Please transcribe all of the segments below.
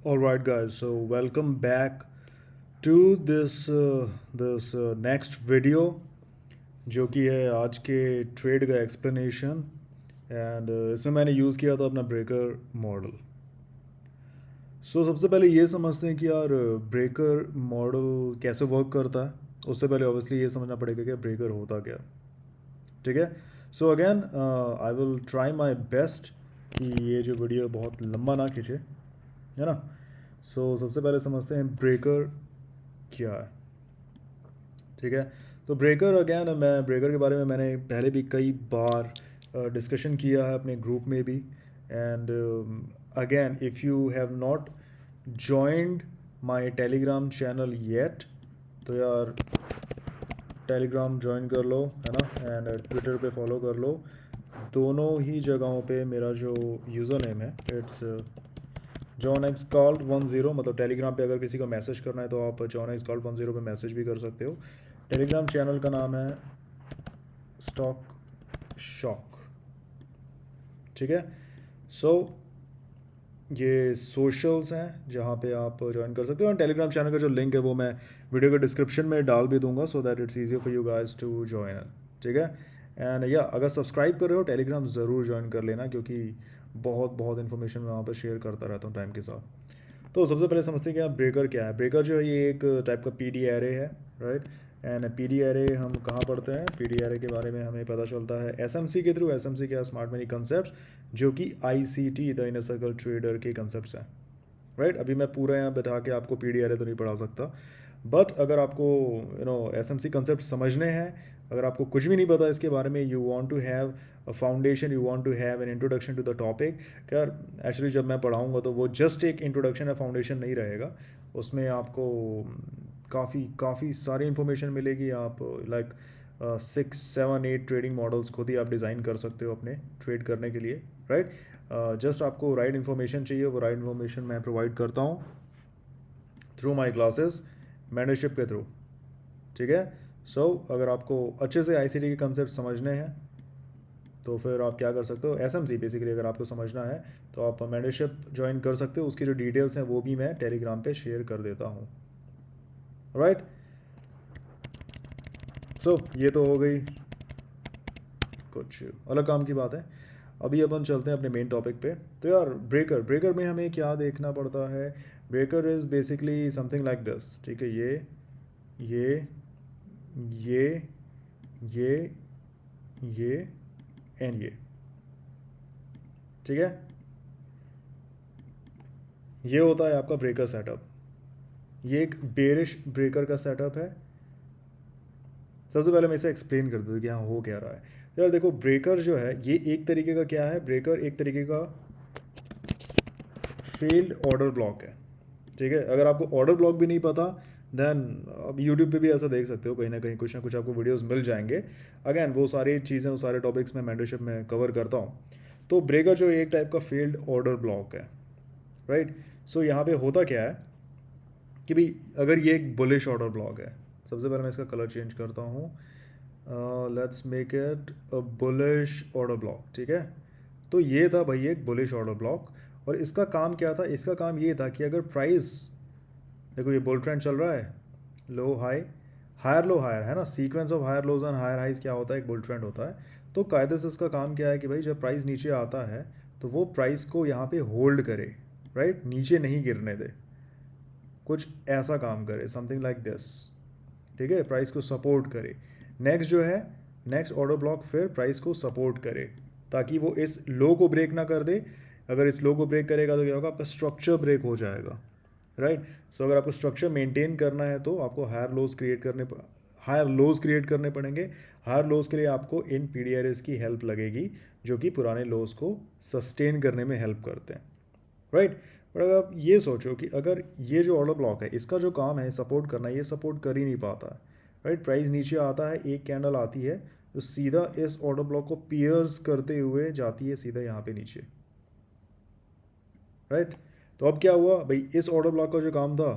All right, guys. So welcome back to this next video, जो कि है आज के ट्रेड का एक्सप्लेनेशन एंड इसमें मैंने यूज़ किया था अपना ब्रेकर मॉडल। सो सबसे पहले ये समझते हैं कि यार ब्रेकर मॉडल कैसे वर्क करता है। उससे पहले ऑब्वियसली ये समझना पड़ेगा कि ब्रेकर होता क्या। ठीक है। So again I will try my best कि ये जो वीडियो बहुत लंबा ना खींचे, है ना। सो सबसे पहले समझते हैं ब्रेकर क्या है। ठीक है। तो ब्रेकर अगेन मैं ब्रेकर के बारे में मैंने पहले भी कई बार डिस्कशन किया है अपने ग्रुप में भी। And again if you have not joined my Telegram channel yet, तो यार टेलीग्राम ज्वाइन कर लो, है ना। एंड ट्विटर पे फॉलो कर लो। दोनों ही जगहों पे मेरा जो यूज़र नेम है इट्स जॉन एक्स कॉल्ड 10। मतलब टेलीग्राम पे अगर किसी को मैसेज करना है तो आप जॉन एक्स कॉल्ड 10 पे मैसेज भी कर सकते हो। टेलीग्राम चैनल का नाम है स्टॉक शॉक। ठीक है। सो ये सोशल्स हैं जहाँ पे आप ज्वाइन कर सकते हो। और टेलीग्राम चैनल का जो लिंक है वो मैं वीडियो के डिस्क्रिप्शन में डाल भी दूंगा, so that it's easy for you guys to join. ठीक है। एंड या अगर सब्सक्राइब कर रहे हो टेलीग्राम ज़रूर ज्वाइन कर लेना, क्योंकि बहुत बहुत इन्फॉर्मेशन मैं वहाँ पर शेयर करता रहता हूँ टाइम के साथ। तो सबसे पहले समझते हैं कि आप ब्रेकर क्या है। ब्रेकर जो है ये एक टाइप का पी डी एरे है, right. And P D array हम कहाँ पढ़ते हैं? पी डी एरे के बारे में हमें पता चलता है एस एम सी के थ्रू। एस एम सी क्या? स्मार्ट मनी कंसेप्ट, जो कि I C T the inner circle trader के कंसेप्ट हैं, राइट। अभी मैं पूरा यहाँ बैठा के आपको पी डी एरे तो नहीं पढ़ा सकता, बट अगर आपको एस एम सी कंसेप्ट समझने हैं, अगर आपको कुछ भी नहीं पता इसके बारे में, you want to have a foundation, you want to have an introduction to the topic. क्या एक्चुअली जब मैं पढ़ाऊँगा तो वो जस्ट एक इंट्रोडक्शन या फाउंडेशन नहीं रहेगा, उसमें आपको काफ़ी काफ़ी सारी इन्फॉर्मेशन मिलेगी। आप लाइक 6 7 8 ट्रेडिंग मॉडल्स खुद ही आप डिज़ाइन कर सकते हो अपने ट्रेड करने के लिए, राइट। जस्ट आपको राइट इन्फॉर्मेशन चाहिए, वो राइट इन्फॉर्मेशन मैं प्रोवाइड करता हूँ थ्रू माई क्लासेस, मेंटरशिप के थ्रू। ठीक है। सो अगर आपको अच्छे से आईसीटी के कंसेप्ट समझने हैं तो फिर आप क्या कर सकते हो, एसएमसी बेसिकली अगर आपको समझना है तो आप मेंटरशिप ज्वाइन कर सकते हो। उसकी जो डिटेल्स हैं वो भी मैं टेलीग्राम पे शेयर कर देता हूँ, राइट। सो ये तो हो गई कुछ अलग काम की बात है। अभी अपन चलते हैं अपने मेन टॉपिक पे। तो यार ब्रेकर ब्रेकर में हमें क्या देखना पड़ता है? Breaker is basically something like this. ठीक है। ये ये ये ये एंड ये। ठीक है। ये होता है आपका ब्रेकर सेटअप। ये एक बेरिश ब्रेकर का सेटअप है। सबसे पहले मैं इसे एक्सप्लेन कर देता हूँ कि यहाँ हो क्या रहा है। तो यार देखो, ब्रेकर जो है ये एक तरीके का क्या है? ब्रेकर एक तरीके का फेल्ड ऑर्डर ब्लॉक है। ठीक है। अगर आपको ऑर्डर ब्लॉक भी नहीं पता, देन अब यूट्यूब पे भी ऐसा देख सकते हो, कहीं ना कुछ आपको वीडियोस मिल जाएंगे। अगेन वो सारी चीज़ें, वो सारे टॉपिक्स मैं मेंटरशिप में कवर करता हूँ। तो ब्रेकर जो एक टाइप का फेल्ड ऑर्डर ब्लॉक है, राइट। सो यहाँ पे होता क्या है कि भाई अगर ये एक बुलिश ऑर्डर ब्लॉक है, सबसे पहले मैं इसका कलर चेंज करता हूँ। Let's make it a bullish order block. ठीक है। तो ये था भाई एक बुलिश ऑर्डर ब्लॉक। और इसका काम क्या था? इसका काम ये था कि अगर प्राइस, देखो ये बुल ट्रेंड चल रहा है, low high, higher low higher, है ना। Sequence of higher lows and higher highs क्या होता है? एक बुल ट्रेंड होता है। तो कायदे से इसका काम क्या है कि भाई जब प्राइस नीचे आता है तो वो प्राइस को यहाँ पे होल्ड करे, राइट, नीचे नहीं गिरने दे, कुछ ऐसा काम करे, समथिंग लाइक दिस। ठीक है। प्राइस को सपोर्ट करे। नेक्स्ट जो है, नेक्स्ट ऑर्डर ब्लॉक फिर प्राइस को सपोर्ट करे, ताकि वो इस लो को ब्रेक ना कर दे। अगर इस लो को ब्रेक करेगा तो क्या होगा? आपका स्ट्रक्चर ब्रेक हो जाएगा, राइट। सो अगर आपको स्ट्रक्चर मेंटेन करना है तो आपको हायर लोज क्रिएट करने पड़ेंगे। हायर लोज के लिए आपको in P D R S की हेल्प लगेगी, जो कि पुराने लोज को सस्टेन करने में हेल्प करते हैं, राइट। बट अगर आप ये सोचो कि अगर ये जो ऑर्डर ब्लॉक है इसका जो काम है सपोर्ट करना, ये सपोर्ट कर ही नहीं पाता है, राइट। प्राइस नीचे आता है, एक कैंडल आती है जो सीधा इस ऑर्डर ब्लॉक को पियर्स करते हुए जाती है सीधा यहाँ पे नीचे, राइट। तो अब क्या हुआ भाई? इस ऑर्डर ब्लॉक का जो काम था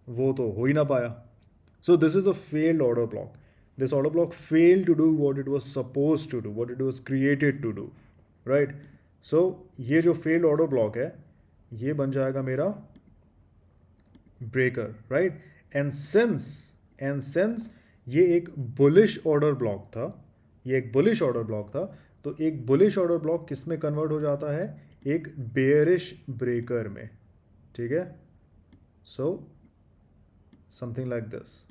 वो तो हो ही ना पाया। So this is a failed order block. This order block fail to do what it was suppose to do, what it was created to do, right. सो ये जो फेल्ड ऑर्डर ब्लॉक है ये बन जाएगा मेरा ब्रेकर, राइट? एंड सिंस ये एक बुलिश ऑर्डर ब्लॉक था, ये एक बुलिश ऑर्डर ब्लॉक था, तो एक बुलिश ऑर्डर ब्लॉक किस में कन्वर्ट हो जाता है? एक बेयरिश ब्रेकर में, ठीक है? So something like this.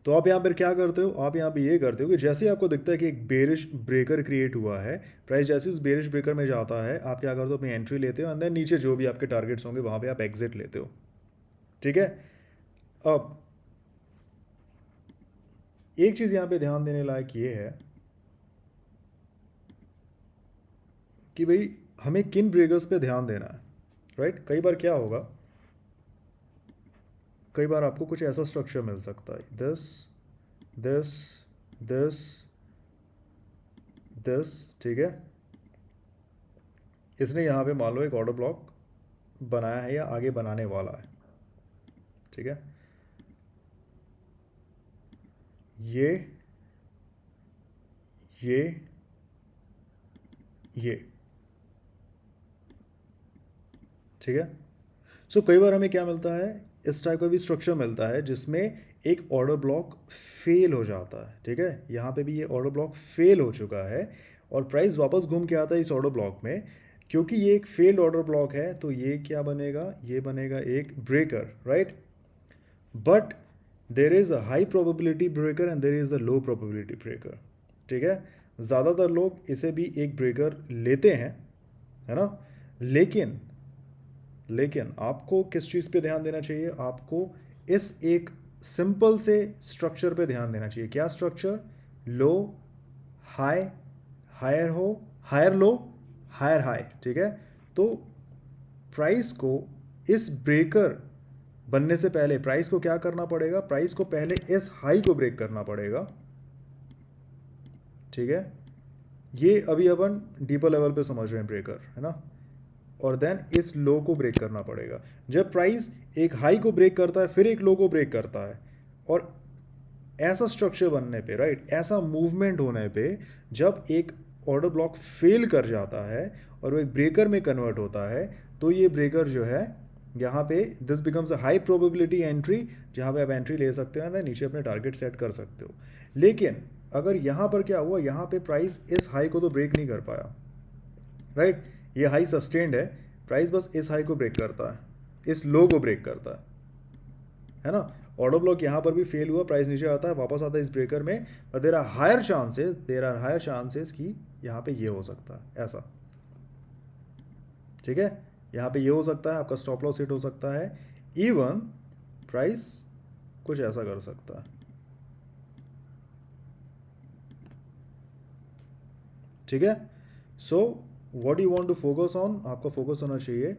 तो आप यहाँ पर क्या करते हो? आप यहाँ पे ये करते हो कि जैसे ही आपको दिखता है कि एक बेरिश ब्रेकर क्रिएट हुआ है, प्राइस जैसे उस बेरिश ब्रेकर में जाता है, आप क्या करते हो? अपनी एंट्री लेते हो एंड देन नीचे जो भी आपके टारगेट्स होंगे वहाँ पे आप एग्जिट लेते हो, ठीक है? अब एक चीज़ यहाँ पे ध्यान देने लायक ये है कि भाई हमें किन ब्रेकर्स पे ध्यान देना है, राइट? कई बार क्या होगा, कई बार आपको कुछ ऐसा स्ट्रक्चर मिल सकता है, दिस दिस दिस दिस, ठीक है? इसने यहाँ पे मान लो एक ऑर्डर ब्लॉक बनाया है या आगे बनाने वाला है, ठीक है? ये ये ये, ठीक है? सो कई बार हमें क्या मिलता है, इस टाइप का भी स्ट्रक्चर मिलता है जिसमें एक ऑर्डर ब्लॉक फेल हो जाता है, ठीक है? यहाँ पे भी ये ऑर्डर ब्लॉक फेल हो चुका है और प्राइस वापस घूम के आता है इस ऑर्डर ब्लॉक में। क्योंकि ये एक फेल्ड ऑर्डर ब्लॉक है तो ये क्या बनेगा? ये बनेगा एक breaker, right? But there is a high probability breaker and there is a low probability breaker, ठीक है? ज़्यादातर लोग इसे भी एक ब्रेकर लेते हैं, है ना? लेकिन लेकिन आपको किस चीज़ पे ध्यान देना चाहिए? आपको इस एक सिंपल से स्ट्रक्चर पे ध्यान देना चाहिए। क्या स्ट्रक्चर? लो हाई, हायर हो, हायर लो, हायर हाई, ठीक है? तो प्राइस को इस ब्रेकर बनने से पहले प्राइस को क्या करना पड़ेगा? प्राइस को पहले इस हाई को ब्रेक करना पड़ेगा, ठीक है? ये अभी अपन डीपर लेवल पे समझ रहे हैं ब्रेकर, है ना? और देन इस लो को ब्रेक करना पड़ेगा। जब प्राइस एक हाई को ब्रेक करता है फिर एक लो को ब्रेक करता है, और ऐसा स्ट्रक्चर बनने पे, राइट, ऐसा मूवमेंट होने पे जब एक ऑर्डर ब्लॉक फेल कर जाता है और वो एक ब्रेकर में कन्वर्ट होता है, तो ये ब्रेकर जो है यहाँ पे this becomes a high probability entry, जहाँ पे आप एंट्री ले सकते हो एंड नीचे अपने टारगेट सेट कर सकते हो। लेकिन अगर यहाँ पर क्या हुआ, यहाँ पे प्राइस इस हाई को तो ब्रेक नहीं कर पाया, राइट? ये हाई सस्टेन्ड है, प्राइस बस इस हाई को ब्रेक करता है, इस लो को ब्रेक करता है ना? ऑर्डर ब्लॉक यहाँ पर भी फेल हुआ, प्राइस नीचे आता है, वापस आता है इस ब्रेकर में, और देर आर हायर चांसेस कि यहाँ पे ये हो सकता है ऐसा, ठीक है? यहाँ पे ये हो सकता है, आपका स्टॉप लॉस हिट हो सकता है, इवन प्राइस कुछ ऐसा कर सकता है, ठीक है? So what you want to focus on, आपका फोकस होना चाहिए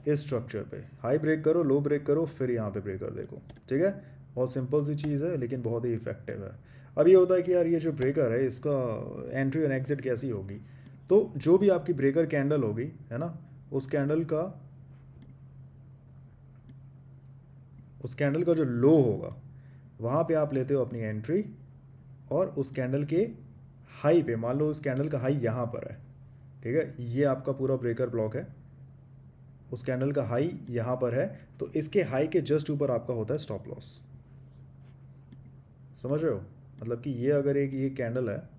इस स्ट्रक्चर पे, हाई ब्रेक करो, लो ब्रेक करो, फिर यहाँ पे ब्रेकर देखो, ठीक है? बहुत सिंपल सी चीज़ है लेकिन बहुत ही इफेक्टिव है। अब ये होता है कि यार ये जो ब्रेकर है इसका एंट्री और एग्जिट कैसी होगी? तो जो भी आपकी ब्रेकर कैंडल होगी, है ना, उस कैंडल का जो लो होगा वहाँ पे आप लेते हो अपनी एंट्री, और उस कैंडल के हाई पे, मान लो उस कैंडल का हाई यहाँ पर है, ठीक है? ये आपका पूरा ब्रेकर ब्लॉक है, उस कैंडल का हाई यहाँ पर है, तो इसके हाई के जस्ट ऊपर आपका होता है स्टॉप लॉस। समझ रहे हो? मतलब कि ये अगर एक ये कैंडल है,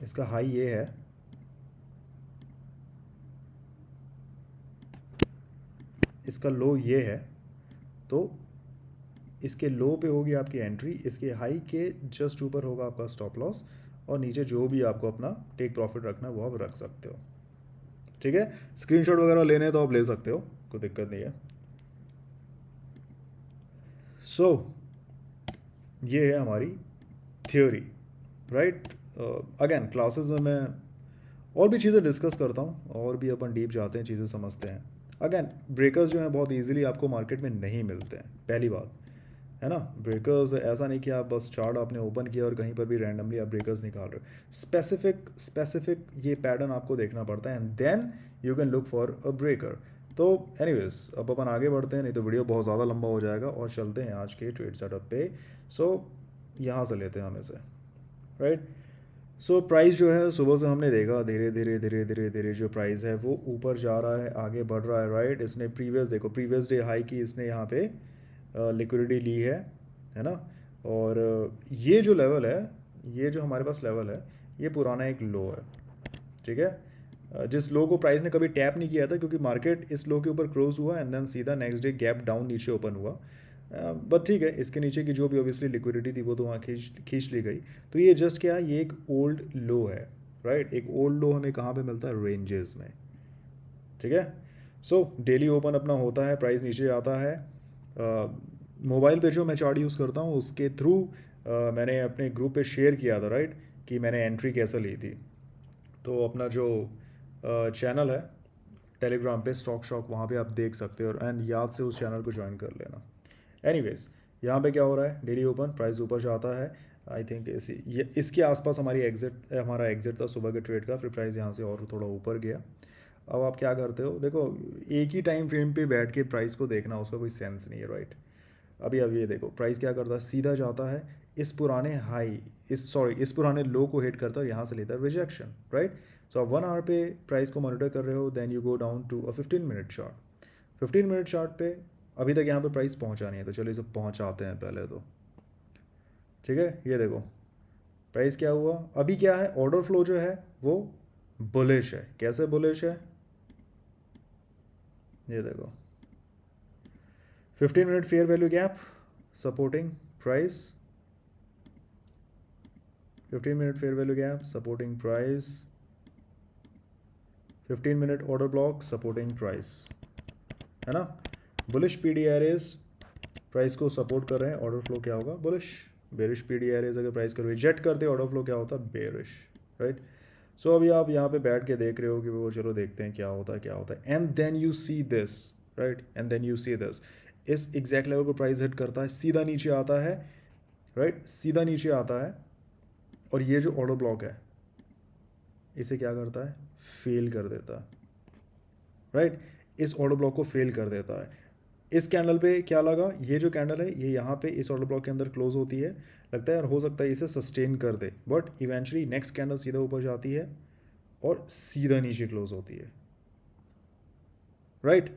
इसका हाई ये है, इसका लो ये है, तो इसके लो पे होगी आपकी एंट्री, इसके हाई के जस्ट ऊपर होगा आपका स्टॉप लॉस, और नीचे जो भी आपको अपना टेक प्रॉफिट रखना है वो आप रख सकते हो, ठीक है? स्क्रीनशॉट वगैरह लेने हैं तो आप ले सकते हो, कोई दिक्कत नहीं है। सो ये है हमारी थ्योरी, राइट? अगेन क्लासेस में मैं और भी चीज़ें डिस्कस करता हूँ, और भी अपन डीप जाते हैं, चीज़ें समझते हैं। अगेन ब्रेकर्स जो हैं बहुत इजीली आपको मार्केट में नहीं मिलते हैं, पहली बात, है ना? ब्रेकर्स ऐसा नहीं कि आप बस चार्ट आपने ओपन किया और कहीं पर भी रैंडमली आप ब्रेकर्स निकाल रहे हो, स्पेसिफिक ये पैटर्न आपको देखना पड़ता है and then you can look for a breaker. तो एनीवेज अब अपन आगे बढ़ते हैं, नहीं तो वीडियो बहुत ज़्यादा लंबा हो जाएगा, और चलते हैं आज के ट्रेड सेटअप पे। सो यहाँ से लेते हैं हम इसे, राइट? सो प्राइस जो है सुबह से हमने देखा धीरे धीरे धीरे धीरे धीरे जो प्राइस है वो ऊपर जा रहा है, आगे बढ़ रहा है, राइट। इसने प्रीवियस डे हाई की इसने यहाँ पे लिक्विडिटी ली है ना। और ये जो लेवल है, ये जो हमारे पास लेवल है, ये पुराना एक लो है, ठीक है। जिस लो को प्राइस ने कभी टैप नहीं किया था, क्योंकि मार्केट इस लो के ऊपर क्लोज हुआ एंड देन सीधा नेक्स्ट डे गैप डाउन नीचे ओपन हुआ। बट ठीक है, इसके नीचे की जो भी ऑब्वियसली लिक्विडिटी थी वो तो वहाँ खींच ली गई। तो ये जस्ट क्या है, ये एक ओल्ड लो है, राइट। एक ओल्ड लो हमें कहाँ पे मिलता है, रेंजेस में, ठीक है। सो डेली ओपन अपना होता है, प्राइस नीचे आता है। मोबाइल पे जो मैं चार्ट यूज़ करता हूँ उसके थ्रू मैंने अपने ग्रुप पे शेयर किया था, राइट, कि मैंने एंट्री कैसे ली थी। तो अपना जो चैनल है टेलीग्राम पे स्टॉक शॉक, वहाँ पे आप देख सकते हो, एंड याद से उस चैनल को ज्वाइन कर लेना। एनीवेज, यहाँ पे क्या हो रहा है, डेली ओपन प्राइस ऊपर जाता है। आई थिंक इसके आसपास हमारा एग्जिट था सुबह के ट्रेड का, फिर प्राइस यहाँ से और थोड़ा ऊपर गया। अब आप क्या करते हो, देखो एक ही टाइम फ्रेम पे बैठ के प्राइस को देखना उसका कोई सेंस नहीं है, राइट। अभी अब ये देखो प्राइस क्या करता है, सीधा जाता है इस पुराने हाई, इस पुराने लो को हिट करता है और यहाँ से लेता है रिजेक्शन, राइट। सो आप 1 आवर पे प्राइस को मॉनिटर कर रहे हो, then you go down to a 15 minute chart. 15 minute chart पे अभी तक यहाँ पे प्राइस पहुँचा नहीं है, तो चलिए इसे पहुँचाते हैं पहले तो, ठीक है। ये देखो प्राइस क्या हुआ, अभी क्या है, ऑर्डर फ्लो जो है वो बुलिश है। कैसे बुलिश है, ये देखो 15 minute fair value gap supporting price, 15 minute fair value gap supporting price, 15 minute order block supporting price, है ना। Bullish P D arrays price को सपोर्ट कर रहे हैं, ऑर्डर फ्लो क्या होगा, bullish. Bearish P D arrays अगर प्राइस को रिजेक्ट करते ऑर्डर फ्लो क्या होता है, बेरिश, राइट। सो अभी आप यहाँ पे बैठ के देख रहे हो कि वो चलो देखते हैं क्या होता है क्या होता है, and then you see this, right, and then you see this, इस एग्जैक्ट लेवल को प्राइस हिट करता है, सीधा नीचे आता है, राइट, सीधा नीचे आता है। और ये जो ऑर्डर ब्लॉक है इसे क्या करता है, फेल कर देता है, राइट। इस ऑर्डर ब्लॉक को फेल कर देता है। इस कैंडल पे क्या लगा, ये जो कैंडल है ये यहाँ पे इस ऑर्डर ब्लॉक के अंदर क्लोज होती है, लगता है और हो सकता है इसे सस्टेन कर दे, बट इवेंचुअली नेक्स्ट कैंडल सीधा ऊपर जाती है और सीधा नीचे क्लोज होती है, राइट,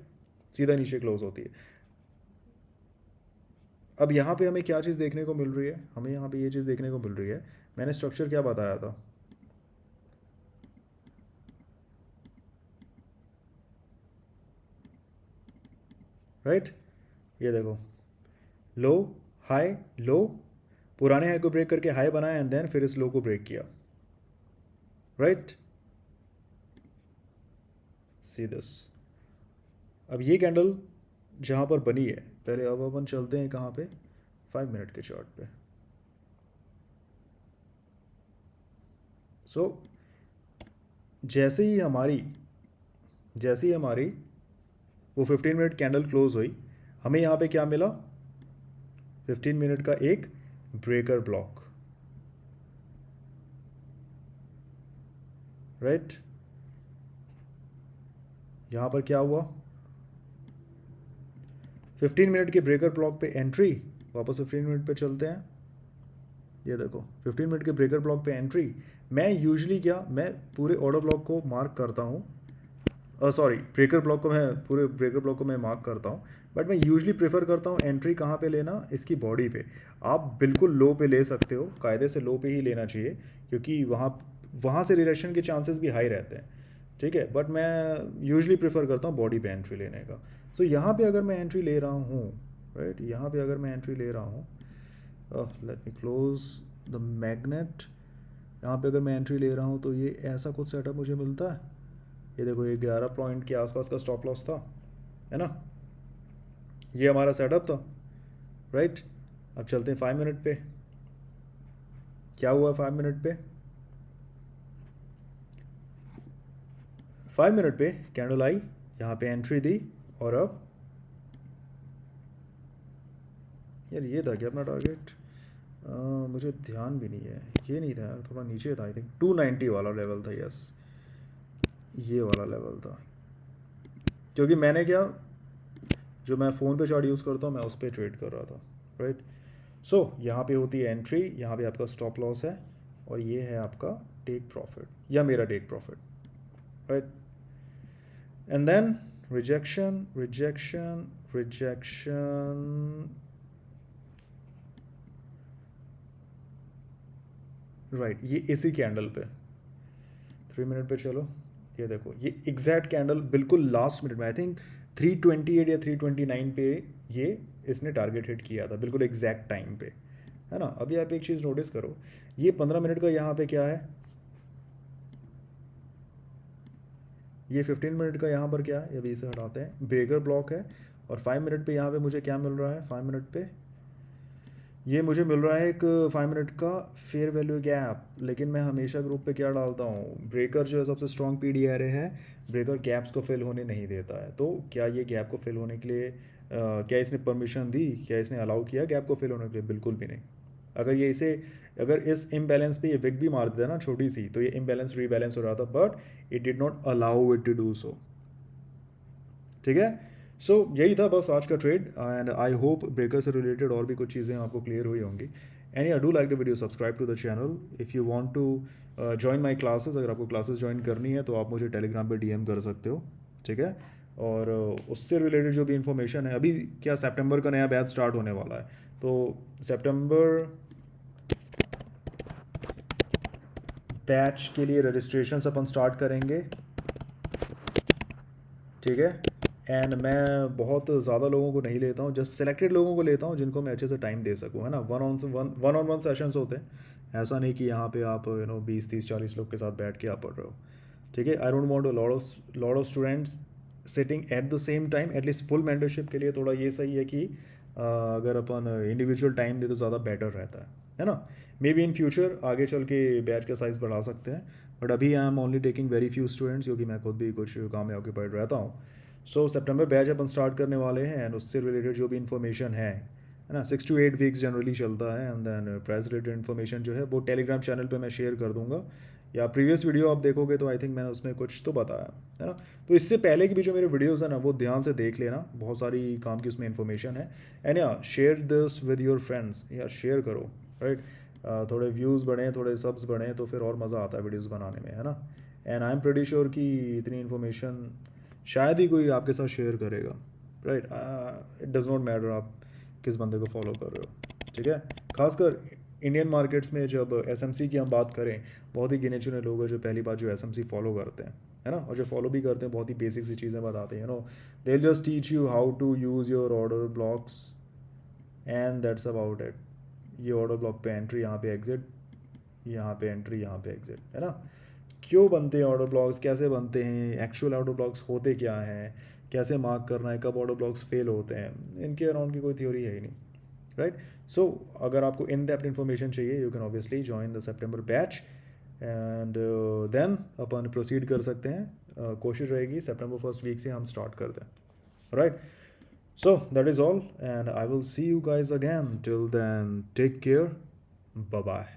सीधा नीचे क्लोज होती है। अब यहाँ पे हमें क्या चीज़ देखने को मिल रही है, हमें यहाँ पे ये चीज़ देखने को मिल रही है, मैंने स्ट्रक्चर क्या बताया था, राइट। ये देखो लो हाई लो, पुराने हाई को ब्रेक करके हाई बनाया एंड देन फिर इस लो को ब्रेक किया, राइट। सी दिस, अब ये कैंडल जहाँ पर बनी है, पहले अब अपन चलते हैं कहाँ पे, 5 मिनट के चार्ट पे। सो जैसे ही हमारी वो 15 मिनट कैंडल क्लोज हुई, हमें यहाँ पे क्या मिला, 15 मिनट का एक ब्रेकर ब्लॉक, राइट। यहाँ पर क्या हुआ, 15 मिनट के ब्रेकर ब्लॉक पे एंट्री, वापस 15 मिनट पे चलते हैं। ये देखो 15 मिनट के ब्रेकर ब्लॉक पे एंट्री, मैं यूजुअली क्या, मैं पूरे ऑर्डर ब्लॉक को मार्क करता हूँ, सॉरी ब्रेकर ब्लॉक को मैं पूरे ब्रेकर ब्लॉक को मैं मार्क करता हूँ, बट मैं यूजुअली प्रेफर करता हूँ एंट्री कहाँ पे लेना, इसकी बॉडी पे। आप बिल्कुल लो पे ले सकते हो, कायदे से लो पे ही लेना चाहिए, क्योंकि वहाँ से रिजेक्शन के चांसेस भी हाई रहते हैं, ठीक है। बट मैं यूजुअली प्रेफर करता हूँ बॉडी पे एंट्री लेने का। सो यहाँ पे अगर मैं एंट्री ले रहा हूँ, राइट, यहाँ पे अगर मैं एंट्री ले रहा हूँ, let me close the magnet, यहाँ पे अगर मैं एंट्री ले रहा हूँ तो ये ऐसा कुछ सेटअप मुझे मिलता है। ये देखो ये 11 पॉइंट के आसपास का स्टॉप लॉस था, है ना, ये हमारा सेटअप था, राइट। अब चलते हैं 5 मिनट पे, क्या हुआ 5 मिनट पे, 5 मिनट पे कैंडल आई, यहाँ पे एंट्री दी, और अब यार ये था क्या अपना टारगेट, मुझे ध्यान भी नहीं है, ये नहीं था यार, थोड़ा नीचे था, आई थिंक 290 वाला लेवल था, यस ये वाला लेवल था। क्योंकि मैंने क्या, जो मैं फ़ोन पे चार्ट यूज़ करता हूँ मैं उस पर ट्रेड कर रहा था, राइट। सो यहाँ पे होती है एंट्री, यहाँ पे आपका स्टॉप लॉस है, और ये है आपका टेक प्रॉफिट या मेरा take profit, right. And then rejection rejection rejection, right, ये इसी कैंडल पे 3 मिनट पे चलो, ये देखो ये एग्जैक्ट कैंडल बिल्कुल लास्ट मिनट में, आई थिंक 328 या 329 पे ये इसने टारगेट हिट किया था, बिल्कुल एग्जैक्ट टाइम पे, है ना। अभी आप एक चीज़ नोटिस करो, ये 15 मिनट का यहाँ पे क्या है, ये 15 मिनट का यहाँ पर क्या है, अभी इसे हटाते हैं, ब्रेकर ब्लॉक है। और 5 मिनट पे यहाँ पे मुझे क्या मिल रहा है, 5 मिनट पे ये मुझे मिल रहा है एक 5 मिनट का फेयर वैल्यू गैप। लेकिन मैं हमेशा ग्रुप पे क्या डालता हूँ, ब्रेकर जो है सबसे strong P D R A है, ब्रेकर गैप्स को फिल होने नहीं देता है। तो क्या ये गैप को फिल होने के लिए क्या इसने परमिशन दी, क्या इसने अलाउ किया गैप को फिल होने के लिए? बिल्कुल भी नहीं। अगर ये इसे, अगर इस इम्बैलेंस पे ये विक भी मार देता ना छोटी सी, तो ये इम्बैलेंस रीबैलेंस हो रहा था, but it did not allow it to do so. ठीक है, सो यही था बस आज का trade, and I hope breaker से रिलेटेड और भी कुछ चीज़ें आपको क्लियर हुई होंगी। And I do like the video, subscribe to the channel. If you want to join my classes, अगर आपको क्लासेस ज्वाइन करनी है तो आप मुझे टेलीग्राम पे डीएम कर सकते हो, ठीक है। और उससे रिलेटेड जो भी इन्फॉर्मेशन है, अभी क्या सितंबर का नया बैच स्टार्ट होने वाला है, तो सितंबर बैच के लिए रजिस्ट्रेशन अपन स्टार्ट करेंगे, ठीक है। एंड मैं बहुत ज़्यादा लोगों को नहीं लेता हूँ, जस्ट सेलेक्टेड लोगों को लेता हूँ जिनको मैं अच्छे से टाइम दे सकूँ, है ना। वन ऑन वन सेशंस होते हैं, ऐसा नहीं कि यहाँ पे आप 20 30 40 लोग के साथ बैठ के आप पढ़ रहे हो, ठीक है। I don't want a lot of students sitting at the same time. At least full mentorship के लिए थोड़ा ये सही है कि अगर अपन इंडिविजुअल टाइम दे तो ज़्यादा बेटर रहता है ना। मे बी इन फ्यूचर आगे चल के बैच का साइज़ बढ़ा सकते हैं, बट अभी I am only taking very few students, क्योंकि मैं खुद भी कुछ काम में ऑक्यूपाइड रहता हूँ। सो सितंबर बैच अपन स्टार्ट करने वाले हैं, एंड उससे रिलेटेड जो भी इन्फॉर्मेशन है ना, 6 to 8 वीक्स जनरली चलता है। And then price related information जो है वो टेलीग्राम चैनल पे मैं शेयर कर दूंगा, या प्रीवियस वीडियो आप देखोगे तो आई थिंक मैंने उसमें कुछ तो बताया है ना। तो इससे पहले की भी जो मेरे वीडियोज़ हैं ना, वो ध्यान से देख लेना, बहुत सारी काम की उसमें इन्फॉर्मेशन है। एंड या share this with your friends, या शेयर करो, राइट। थोड़े व्यूज़ बढ़ें, थोड़े सब्स बढ़ें, तो फिर और मज़ा आता है वीडियोज़ बनाने में, है ना। And I am pretty sure कि इतनी इन्फॉर्मेशन शायद ही कोई आपके साथ शेयर करेगा, right. It does not matter आप किस बंदे को फॉलो कर रहे हो, ठीक है। खासकर इंडियन मार्केट्स में जब एसएमसी की हम बात करें, बहुत ही गिने चुने लोग हैं जो पहली बार जो एसएमसी फॉलो करते हैं, है ना। और जो फॉलो भी करते हैं बहुत ही बेसिक सी चीज़ें बताते हैं, they will just teach you how to use your order blocks, and that's about it. ये ऑर्डर ब्लॉक पे एंट्री, यहाँ पे एग्जिट, यहाँ पे एंट्री, यहाँ पे एग्जिट, है ना। क्यों बनते हैं ऑर्डर ब्लॉक्स, कैसे बनते हैं, एक्चुअल ऑर्डर ब्लॉक्स होते क्या हैं, कैसे मार्क करना है, कब ऑर्डर ब्लॉक्स फेल होते हैं, इनके अराउंड की कोई थ्योरी है ही नहीं, राइट। सो अगर आपको इन डेप्थ इन्फॉर्मेशन चाहिए, you can obviously join the September batch, and then अपन प्रोसीड कर सकते हैं। कोशिश रहेगी सितंबर फर्स्ट वीक से हम स्टार्ट कर दें, right. So that is all, and I will see you guys again, till then take care, bye bye.